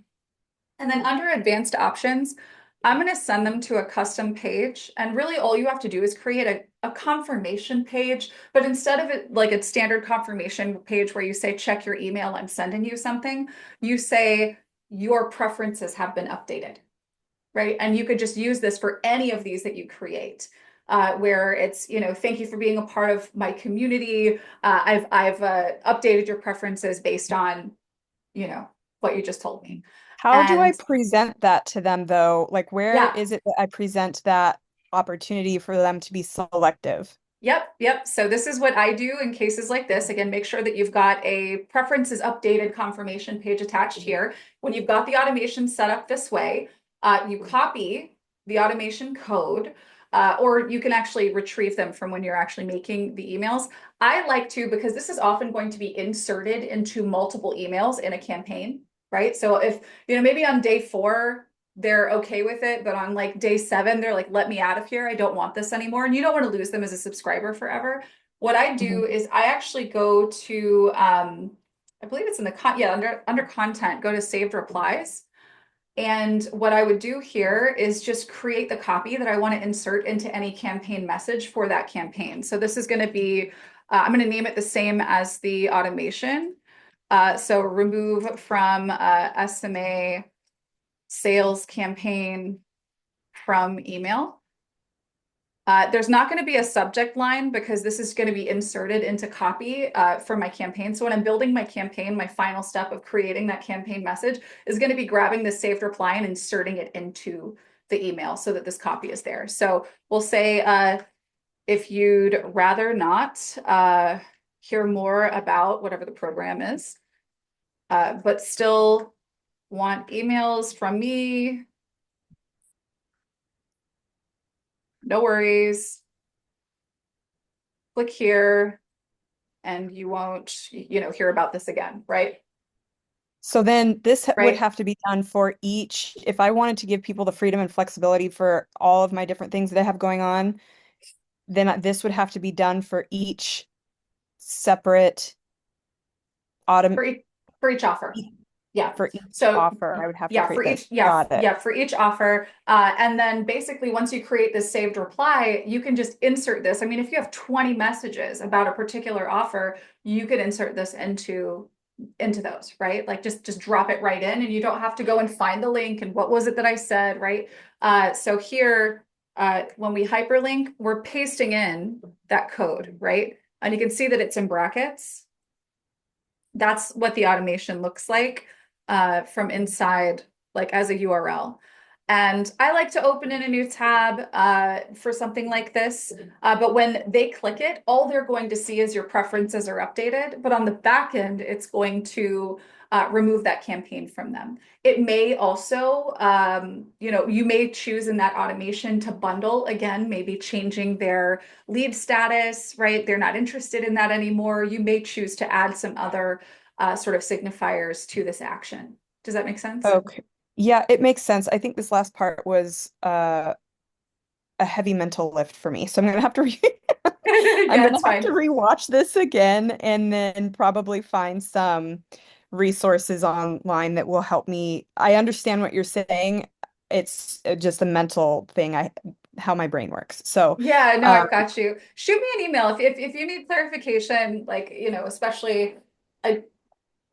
And then under advanced options, I'm going to send them to a custom page. And really all you have to do is create a confirmation page. But instead of it like a standard confirmation page where you say, check your email, I'm sending you something, you say, your preferences have been updated, right? And you could just use this for any of these that you create. Where it's, thank you for being a part of my community. I've updated your preferences based on, what you just told me. How do I And present that to them though? Like, where yeah, is it that I present that opportunity for them to be selective? Yep. So this is what I do in cases like this. Again, make sure that you've got a preferences updated confirmation page attached here. When you've got the automation set up this way, you copy the automation code, or you can actually retrieve them from when you're actually making the emails. I like to, because this is often going to be inserted into multiple emails in a campaign, right? So if, maybe on day 4, they're okay with it, but on like day 7, they're like, let me out of here. I don't want this anymore. And you don't want to lose them as a subscriber forever. What I do Mhm. is I actually go to, I believe it's in the under content, go to saved replies. And what I would do here is just create the copy that I want to insert into any campaign message for that campaign. So this is going to be, I'm going to name it the same as the automation. So remove from SMA sales campaign from email. There's not going to be a subject line because this is going to be inserted into copy for my campaign. So when I'm building my campaign, my final step of creating that campaign message is going to be grabbing the saved reply and inserting it into the email so that this copy is there. So we'll say if you'd rather not hear more about whatever the program is, but still want emails from me, no worries. Click here and you won't, hear about this again, right? So then this would Right? have to be done for each, if I wanted to give people the freedom and flexibility for all of my different things that I have going on, then this would have to be done for each separate autumn For each offer. Yeah. for each So offer. I would have to create this. Got it. for each offer. And then basically once you create this saved reply, you can just insert this. I mean, if you have 20 messages about a particular offer, you could insert this into those, right? Like just drop it right in and you don't have to go and find the link and what was it that I said, right? So here, when we hyperlink, we're pasting in that code, right? And you can see that it's in brackets. That's what the automation looks like from inside, like as a URL. And I like to open in a new tab for something like this. But when they click it, all they're going to see is your preferences are updated. But on the back end, it's going to remove that campaign from them. It may also, you may choose in that automation to bundle, again, maybe changing their lead status, right? They're not interested in that anymore. You may choose to add some other sort of signifiers to this action. Does that make sense? Okay. Yeah, it makes sense. I think this last part was a heavy mental lift for me. So I'm gonna have to I'm Yeah, gonna it's have to fine. rewatch this again and then probably find some resources online that will help me. I understand what you're saying. It's just a mental thing, how my brain works. So, Yeah, no, um, I've got you. Shoot me an email if you need clarification, like, especially I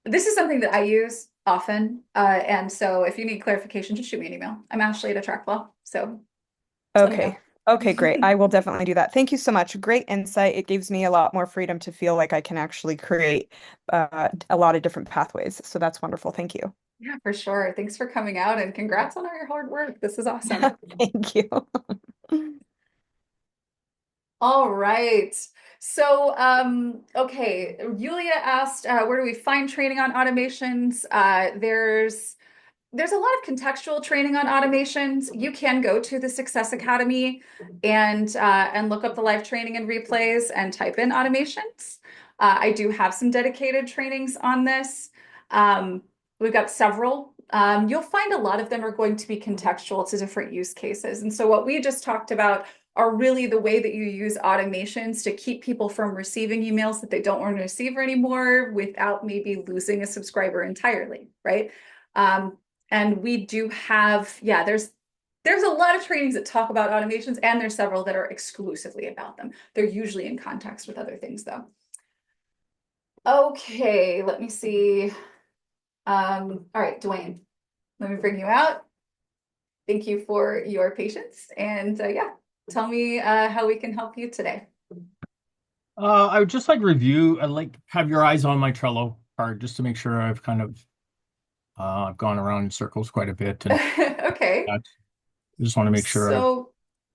this is something that I use often. And so if you need clarification, just shoot me an email. I'm Ashley at AttractWell. So just let me okay. know. Okay, great. I will definitely do that. Thank you so much. Great insight. It gives me a lot more freedom to feel like I can actually create a lot of different pathways. So that's wonderful. Thank you. Yeah, for sure. Thanks for coming out and congrats on all your hard work. This is awesome. Thank you. All right. So, okay, Yulia asked, where do we find training on automations? There's a lot of contextual training on automations. You can go to the Success Academy and look up the live training and replays and type in automations. I do have some dedicated trainings on this. We've got several. You'll find a lot of them are going to be contextual to different use cases. And so what we just talked about are really the way that you use automations to keep people from receiving emails that they don't want to receive anymore without maybe losing a subscriber entirely, right? And we do have, yeah, there's a lot of trainings that talk about automations, and there's several that are exclusively about them. They're usually in context with other things, though. Okay, let me see. All right, Dwayne, let me bring you out. Thank you for your patience, and yeah, tell me how we can help you today. I would just like review. I'd like have your eyes on my Trello card just to make sure I've kind of I've gone around in circles quite a bit, and Okay, I just want to make sure I've so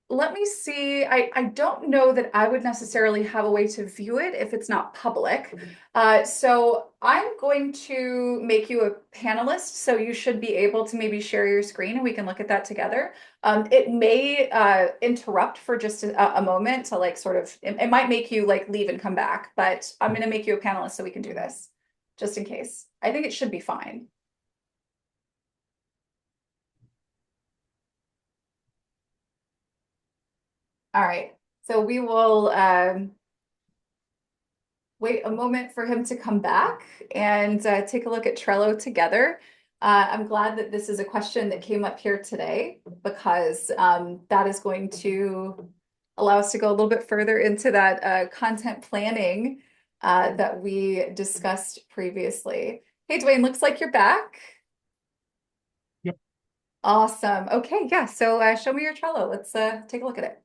let me see. I don't know that I would necessarily have a way to view it if it's not public. So I'm going to make you a panelist, so you should be able to maybe share your screen and we can look at that together. It may interrupt for just a moment to like sort of, it might make you like leave and come back, but I'm going to make you a panelist so we can do this just in case. I think it should be fine. All right. So we will wait a moment for him to come back and take a look at Trello together. I'm glad that this is a question that came up here today because that is going to allow us to go a little bit further into that content planning that we discussed previously. Hey, Dwayne, looks like you're back. Yep. Awesome. Okay, yeah. So show me your Trello. Let's take a look at it.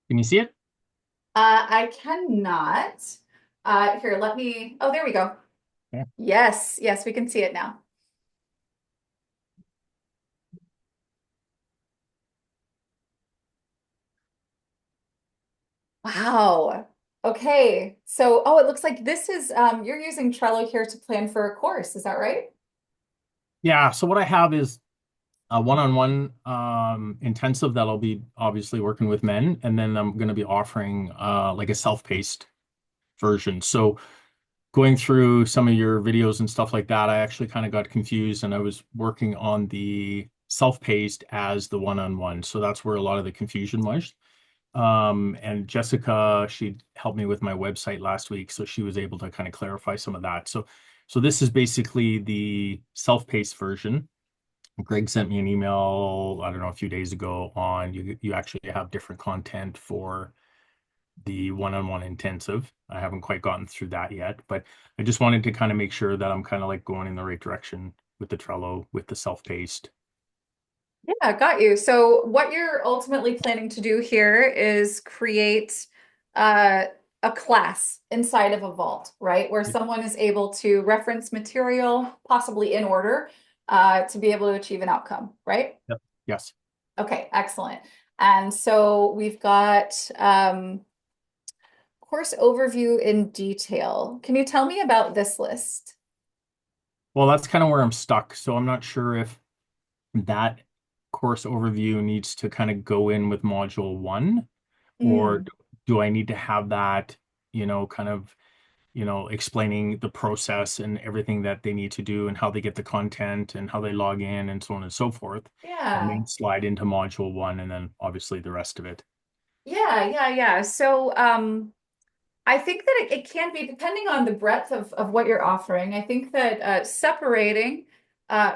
Can you see it? I cannot. Here, let me. Oh, there we go. Yeah. Yes, yes, we can see it now. Wow. Okay. So, oh, it looks like this is you're using Trello here to plan for a course. Is that right? Yeah. So what I have is a one-on-one intensive that I'll be obviously working with men, and then I'm going to be offering like a self-paced version. So going through some of your videos and stuff like that, I actually kind of got confused and I was working on the self-paced as the one-on-one. So that's where a lot of the confusion was. And Jessica, she helped me with my website last week, so she was able to kind of clarify some of that. So this is basically the self-paced version. Greg sent me an email, I don't know, a few days ago on you actually have different content for the one-on-one intensive. I haven't quite gotten through that yet, but I just wanted to kind of make sure that I'm kind of like going in the right direction with the Trello, with the self-paced. Yeah, got you. So what you're ultimately planning to do here is create uh, a class inside of a vault, right? Where someone is able to reference material, possibly in order, to be able to achieve an outcome, right? Yep. Yes. Okay, excellent. And so we've got course overview in detail. Can you tell me about this list? Well, that's kind of where I'm stuck. So I'm not sure if that course overview needs to kind of go in with module one, or Mm, do I need to have that, kind of, explaining the process and everything that they need to do and how they get the content and how they log in and so on and so forth, and yeah. then slide into module one and then obviously the rest of it. Yeah. So, I think that it can be, depending on the breadth of what you're offering, I think that separating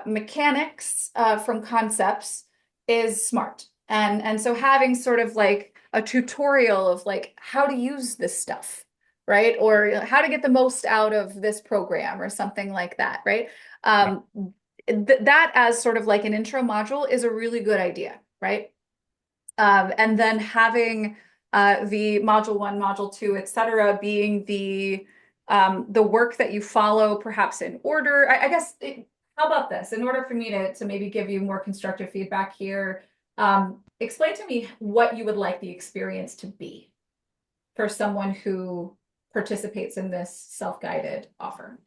mechanics from concepts is smart. And so having sort of like a tutorial of like how to use this stuff, right? Or how to get the most out of this program or something like that, right? Yeah. Um, that as sort of like an intro module is a really good idea, right? And then having the module one, module two, et cetera, being the work that you follow, perhaps in order. I guess, how about this? In order for me to maybe give you more constructive feedback here, explain to me what you would like the experience to be for someone who participates in this self-guided offer.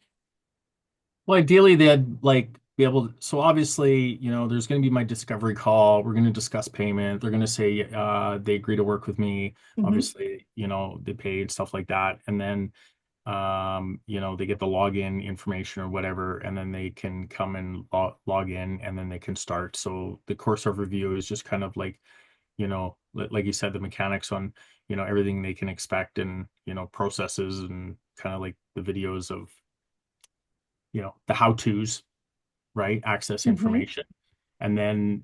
Well, ideally they'd like be able to, so obviously, there's going to be my discovery call. We're going to discuss payment. They're going to say they agree to work with me. Mhm. Obviously, they paid stuff like that. And then they get the login information or whatever, and then they can come and log in and then they can start. So the course overview is just kind of like, like you said, the mechanics on, everything they can expect and, processes and kind of like the videos of, the how-tos, right? Access Mhm. information. And then,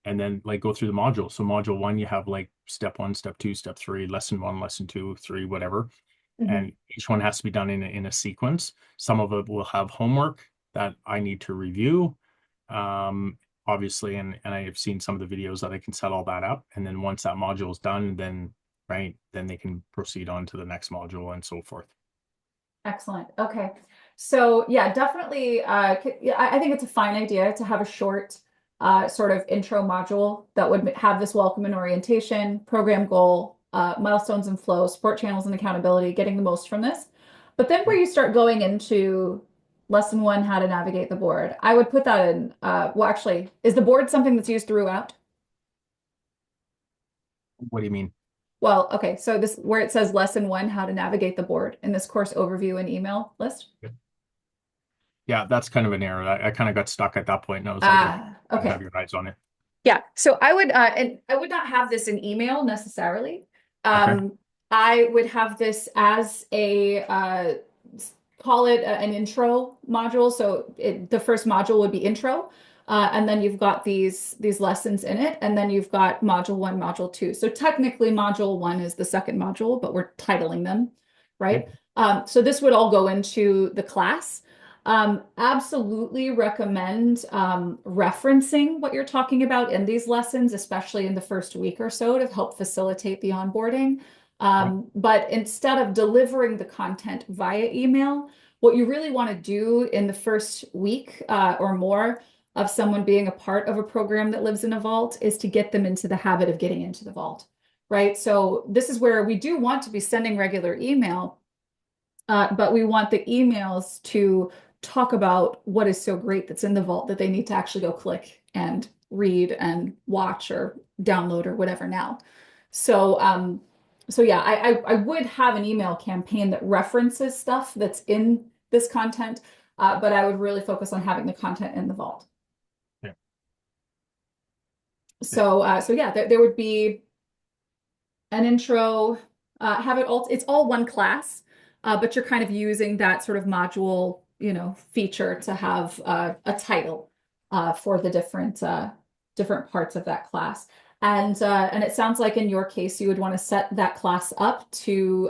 and then like go through the module. So module one, you have like step one, step two, step three, lesson one, lesson two, three, whatever. Mhm. And each one has to be done in a sequence. Some of it will have homework that I need to review. Um, Obviously, and I have seen some of the videos that I can set all that up. And then once that module is done, then right, then they can proceed on to the next module and so forth. Excellent. Okay. So yeah, definitely. Yeah, I think it's a fine idea to have a short sort of intro module that would have this welcome and orientation, program goal, milestones and flow, support channels and accountability, getting the most from this. But then where you start going into lesson one, how to navigate the board, I would put that in. Well, actually, is the board something that's used throughout? What do you mean? Well, okay, so this where it says lesson one, how to navigate the board in this course overview and email list. Yeah, that's kind of an error. I kind of got stuck at that point, and I was like, okay, you Okay. have your eyes on it. Yeah, so and I would not have this in email necessarily. Okay. I would have this as a call it an intro module. So the first module would be intro, and then you've got these lessons in it, and then you've got module one, module two. So technically, module one is the second module, but we're titling them, right? Yep. So this would all go into the class. Absolutely recommend referencing what you're talking about in these lessons, especially in the first week or so to help facilitate the onboarding. Right. But instead of delivering the content via email, what you really want to do in the first week or more of someone being a part of a program that lives in a vault is to get them into the habit of getting into the vault, right? So this is where we do want to be sending regular email, but we want the emails to talk about what is so great that's in the vault that they need to actually go click and read and watch or download or whatever now. So yeah, I would have an email campaign that references stuff that's in this content, but I would really focus on having the content in the vault. Yeah. So yeah, there would be an intro, have it all, it's all one class, but you're kind of using that sort of module, feature to have a title for the different parts of that class. And it sounds like in your case, you would want to set that class up to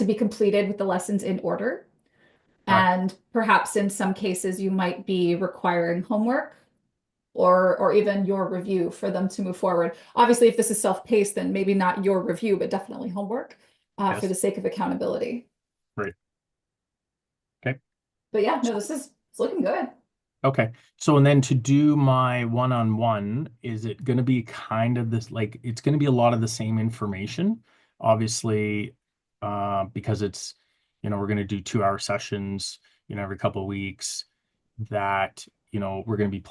be completed with the lessons in order. Right. And perhaps in some cases, you might be requiring homework or even your review for them to move forward. Obviously, if this is self-paced, then maybe not your review, but definitely homework for the Yes. sake of accountability. Right. Okay. But yeah, no, it's looking good. Okay. So, and then to do my one-on-one, is it going to be kind of this, like, it's going to be a lot of the same information, obviously, because it's, we're going to do 2-hour sessions, every couple of weeks that, we're going to be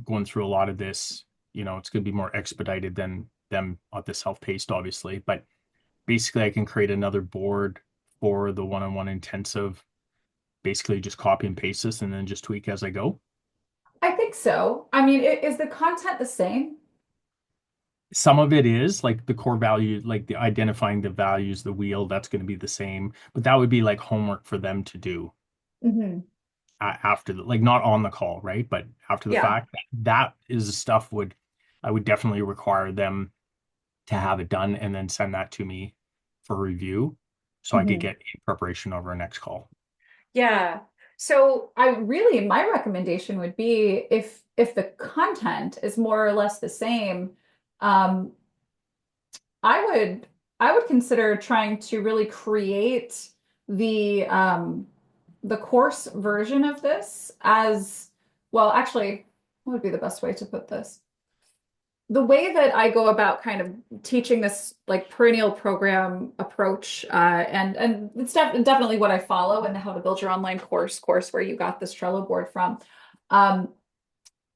going through a lot of this, it's going to be more expedited than them at the self-paced, obviously, but basically I can create another board for the one-on-one intensive, basically just copy and paste this and then just tweak as I go. I think so. I mean, is the content the same? Some of it is like the core value, like the identifying the values, the wheel, that's going to be the same, but that would be like homework for them to do Mm-hmm. after the, like not on the call, right? But after the Yeah. fact, that is the stuff I would definitely require them to have it done and then send that to me for review so I could Mm-hmm. get in preparation over our next call. Yeah. So my recommendation would be if the content is more or less the same, um, I would I would consider trying to really create the course version of this as well. Actually, what would be the best way to put this? The way that I go about kind of teaching this like perennial program approach, and it's definitely what I follow in the How to Build Your Online course where you got this Trello board from. Um,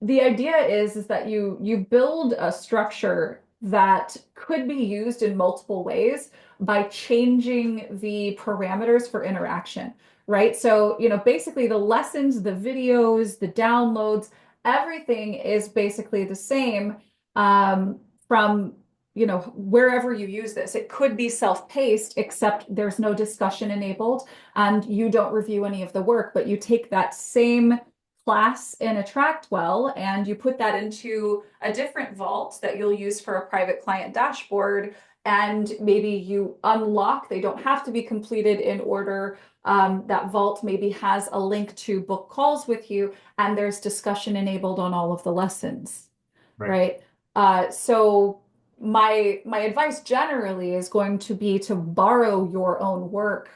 the idea is that you build a structure that could be used in multiple ways by changing the parameters for interaction, right? So, basically the lessons, the videos, the downloads, everything is basically the same from wherever you use this. It could be self-paced, except there's no discussion enabled and you don't review any of the work, but you take that same class in AttractWell and you put that into a different vault that you'll use for a private client dashboard. And maybe you unlock, they don't have to be completed in order. That vault maybe has a link to book calls with you, and there's discussion enabled on all of the lessons, Right. right? So my advice generally is going to be to borrow your own work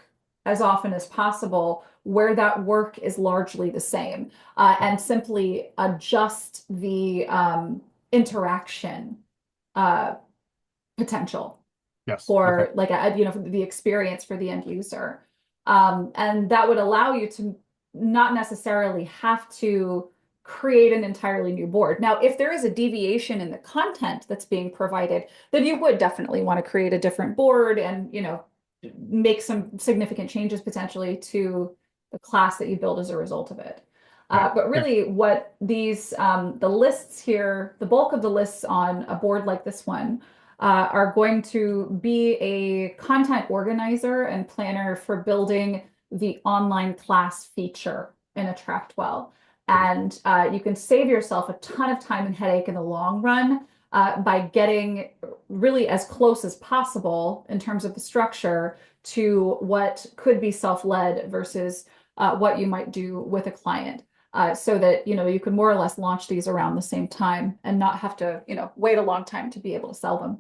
as often as possible where that work is largely the same, and simply adjust the interaction uh, potential Yes. Okay. for like for the experience for the end user. And that would allow you to not necessarily have to create an entirely new board. Now, if there is a deviation in the content that's being provided, then you would definitely want to create a different board and, make some significant changes potentially to the class that you build as a result of it. Right. But Okay. really what the lists here, the bulk of the lists on a board like this one are going to be a content organizer and planner for building the online class feature in AttractWell. Great. And you can save yourself a ton of time and headache in the long run by getting really as close as possible in terms of the structure to what could be self-led versus what you might do with a client. So that you can more or less launch these around the same time and not have to wait a long time to be able to sell them.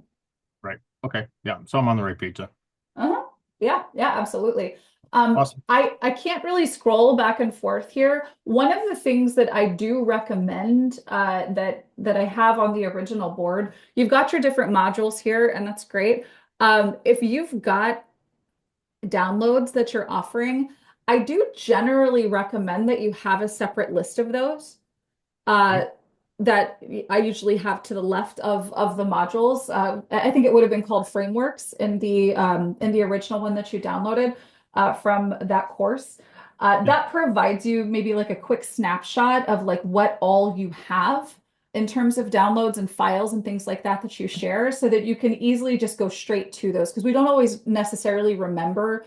Right. Okay. Yeah. So I'm on the right page then. Uh-huh. Yeah, absolutely. Awesome. I can't really scroll back and forth here. One of the things that I do recommend that I have on the original board, you've got your different modules here, and that's great. If you've got downloads that you're offering, I do generally recommend that you have a separate list of those Okay. that I usually have to the left of the modules. I think it would have been called frameworks in the original one that you downloaded from that course. Yeah. That provides you maybe like a quick snapshot of like what all you have in terms of downloads and files and things like that that you share so that you can easily just go straight to those because we don't always necessarily remember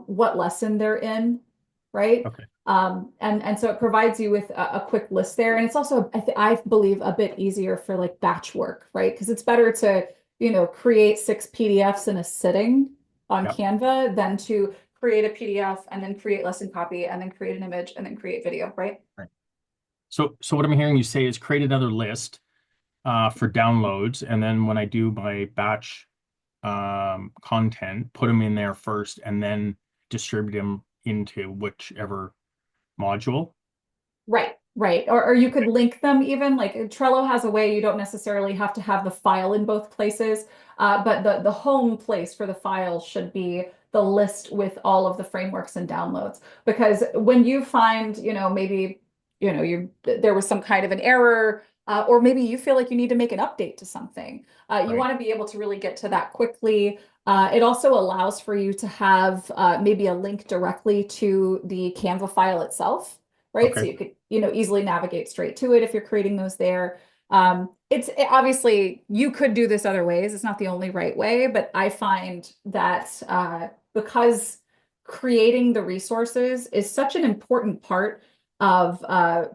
what lesson they're in, right? Okay. And so it provides you with a quick list there. And it's also, I believe, a bit easier for like batch work, right? Because it's better to, create 6 PDFs in a sitting on Yeah. Canva than to create a PDF and then create lesson copy and then create an image and then create video, right? Right. So what I'm hearing you say is create another list for downloads, and then when I do my batch content, put them in there first, and then distribute them into whichever module. Right. Or you could link them even. Like Trello has a way you don't necessarily have to have the file in both places, but the home place for the file should be the list with all of the frameworks and downloads. Because when you find, maybe, there was some kind of an error, or maybe you feel like you need to make an update to something, you Right. want to be able to really get to that quickly. It also allows for you to have maybe a link directly to the Canva file itself, right? So Okay. you could, easily navigate straight to it if you're creating those there. Obviously you could do this other ways. It's not the only right way, but I find that because creating the resources is such an important part of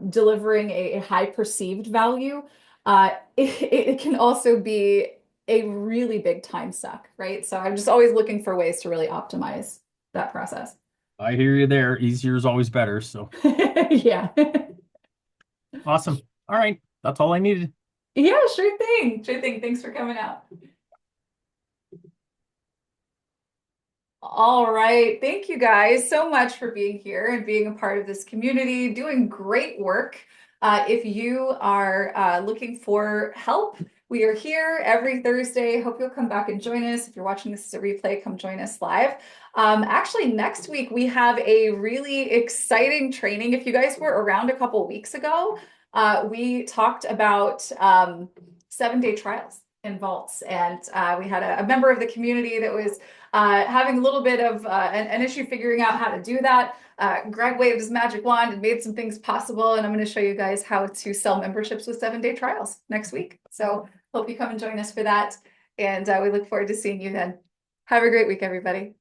delivering a high perceived value, it can also be a really big time suck, right? So I'm just always looking for ways to really optimize that process. I hear you there. Easier is always better. So Yeah. awesome. All right. That's all I needed. Yeah, sure thing. Sure thing. Thanks for coming out. All right. Thank you guys so much for being here and being a part of this community, doing great work. If you are looking for help, we are here every Thursday. Hope you'll come back and join us. If you're watching this as a replay, come join us live. Actually, next week we have a really exciting training. If you guys were around a couple weeks ago, we talked about 7-day trials in vaults, and we had a member of the community that was having a little bit of an issue figuring out how to do that. Greg waved his magic wand and made some things possible, and I'm going to show you guys how to sell memberships with 7-day trials next week. So hope you come and join us for that, and we look forward to seeing you then. Have a great week, everybody.